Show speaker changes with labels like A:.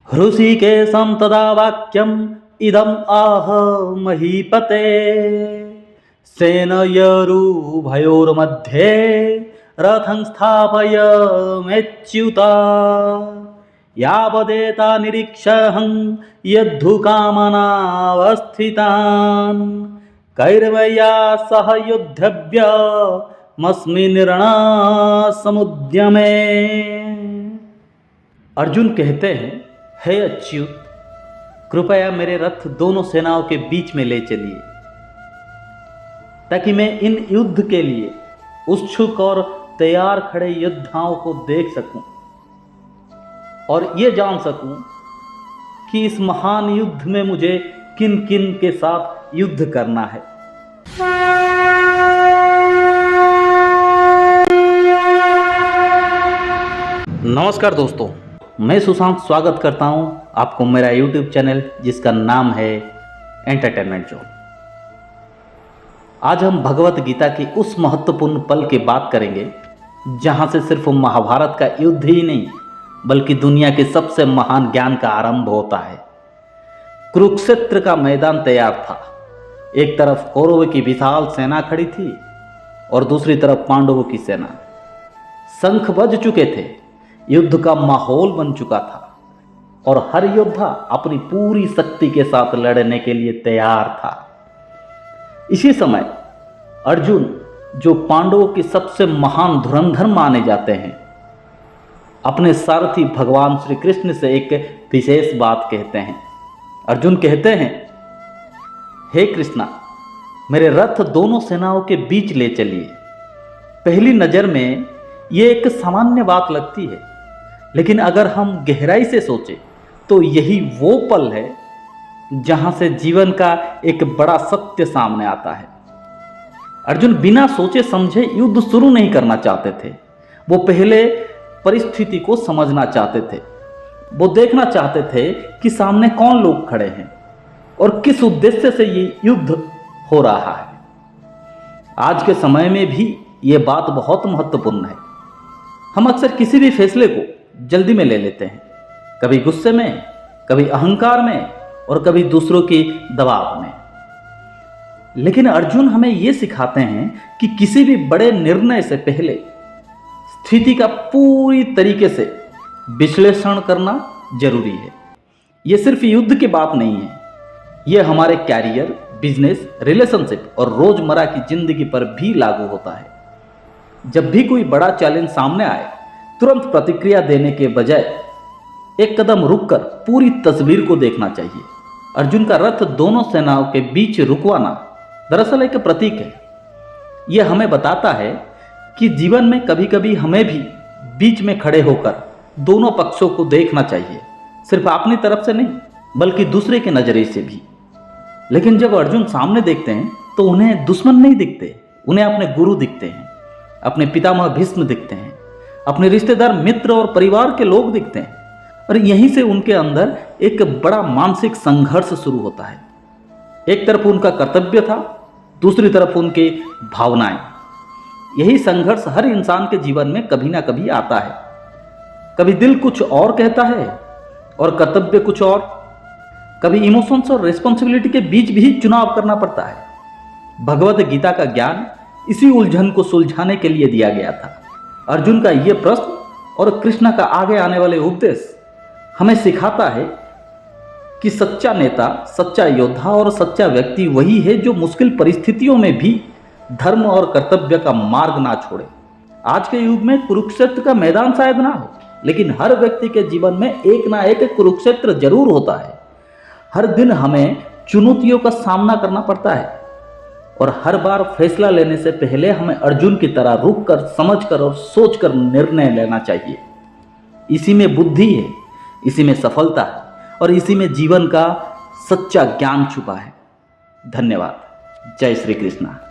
A: हृषीकेशं तदा वाक्यम् इदम् आह महीपते सेनयोरुभयोर्मध्ये रथं स्थापयमेच्युता यावदेता निरीक्षहं यद्धुकामनावस्थितान् कैर्मया सह युद्धव्यमस्मि निर्णयसमुद्यमे। अर्जुन कहते हैं, हे अच्युत, कृपया मेरे रथ दोनों सेनाओं के बीच में ले चलिए ताकि मैं इन युद्ध के लिए उत्सुक और तैयार खड़े योद्धाओं को देख सकूं और ये जान सकूं कि इस महान युद्ध में मुझे किन किन के साथ युद्ध करना है। नमस्कार दोस्तों, मैं सुशांत स्वागत करता हूं आपको मेरा YouTube चैनल जिसका नाम है एंटरटेनमेंट जोन। आज हम भगवत गीता की उस महत्वपूर्ण पल की बात करेंगे जहां से सिर्फ महाभारत का युद्ध ही नहीं बल्कि दुनिया के सबसे महान ज्ञान का आरंभ होता है। कुरुक्षेत्र का मैदान तैयार था। एक तरफ कौरवों की विशाल सेना खड़ी थी और दूसरी तरफ पांडवों की सेना। शंख बज चुके थे, युद्ध का माहौल बन चुका था और हर योद्धा अपनी पूरी शक्ति के साथ लड़ने के लिए तैयार था। इसी समय अर्जुन, जो पांडवों की सबसे महान धुरंधर माने जाते हैं, अपने सारथी भगवान श्री कृष्ण से एक विशेष बात कहते हैं। अर्जुन कहते हैं, हे कृष्णा, मेरे रथ दोनों सेनाओं के बीच ले चलिए। पहली नज़र में ये एक सामान्य बात लगती है, लेकिन अगर हम गहराई से सोचें तो यही वो पल है जहां से जीवन का एक बड़ा सत्य सामने आता है। अर्जुन बिना सोचे समझे युद्ध शुरू नहीं करना चाहते थे। वो पहले परिस्थिति को समझना चाहते थे। वो देखना चाहते थे कि सामने कौन लोग खड़े हैं और किस उद्देश्य से ये युद्ध हो रहा है। आज के समय में भी ये बात बहुत महत्वपूर्ण है। हम अक्सर किसी भी फैसले को जल्दी में ले लेते हैं, कभी गुस्से में, कभी अहंकार में और कभी दूसरों के दबाव में। लेकिन अर्जुन हमें यह सिखाते हैं कि किसी भी बड़े निर्णय से पहले स्थिति का पूरी तरीके से विश्लेषण करना जरूरी है। यह सिर्फ युद्ध की बात नहीं है, यह हमारे कैरियर, बिजनेस, रिलेशनशिप और रोजमर्रा की जिंदगी पर भी लागू होता है। जब भी कोई बड़ा चैलेंज सामने आए, तुरंत प्रतिक्रिया देने के बजाय एक कदम रुककर पूरी तस्वीर को देखना चाहिए। अर्जुन का रथ दोनों सेनाओं के बीच रुकवाना दरअसल एक प्रतीक है। यह हमें बताता है कि जीवन में कभी कभी हमें भी बीच में खड़े होकर दोनों पक्षों को देखना चाहिए, सिर्फ अपनी तरफ से नहीं बल्कि दूसरे के नजरिए से भी। लेकिन जब अर्जुन सामने देखते हैं तो उन्हें दुश्मन नहीं दिखते, उन्हें अपने गुरु दिखते हैं, अपने पितामह भीष्म दिखते हैं, अपने रिश्तेदार, मित्र और परिवार के लोग दिखते हैं। और यहीं से उनके अंदर एक बड़ा मानसिक संघर्ष शुरू होता है। एक तरफ उनका कर्तव्य था, दूसरी तरफ उनकी भावनाएं। यही संघर्ष हर इंसान के जीवन में कभी ना कभी आता है। कभी दिल कुछ और कहता है और कर्तव्य कुछ और। कभी इमोशंस और रिस्पॉन्सिबिलिटी के बीच भी चुनाव करना पड़ता है। भगवत गीता का ज्ञान इसी उलझन को सुलझाने के लिए दिया गया था। अर्जुन का यह प्रश्न और कृष्ण का आगे आने वाले उपदेश हमें सिखाता है कि सच्चा नेता, सच्चा योद्धा और सच्चा व्यक्ति वही है जो मुश्किल परिस्थितियों में भी धर्म और कर्तव्य का मार्ग ना छोड़े। आज के युग में कुरुक्षेत्र का मैदान शायद ना हो, लेकिन हर व्यक्ति के जीवन में एक ना एक कुरुक्षेत्र जरूर होता है। हर दिन हमें चुनौतियों का सामना करना पड़ता है और हर बार फैसला लेने से पहले हमें अर्जुन की तरह रुककर, समझकर और सोचकर निर्णय लेना चाहिए। इसी में बुद्धि है, इसी में सफलता है और इसी में जीवन का सच्चा ज्ञान छुपा है। धन्यवाद। जय श्री कृष्णा।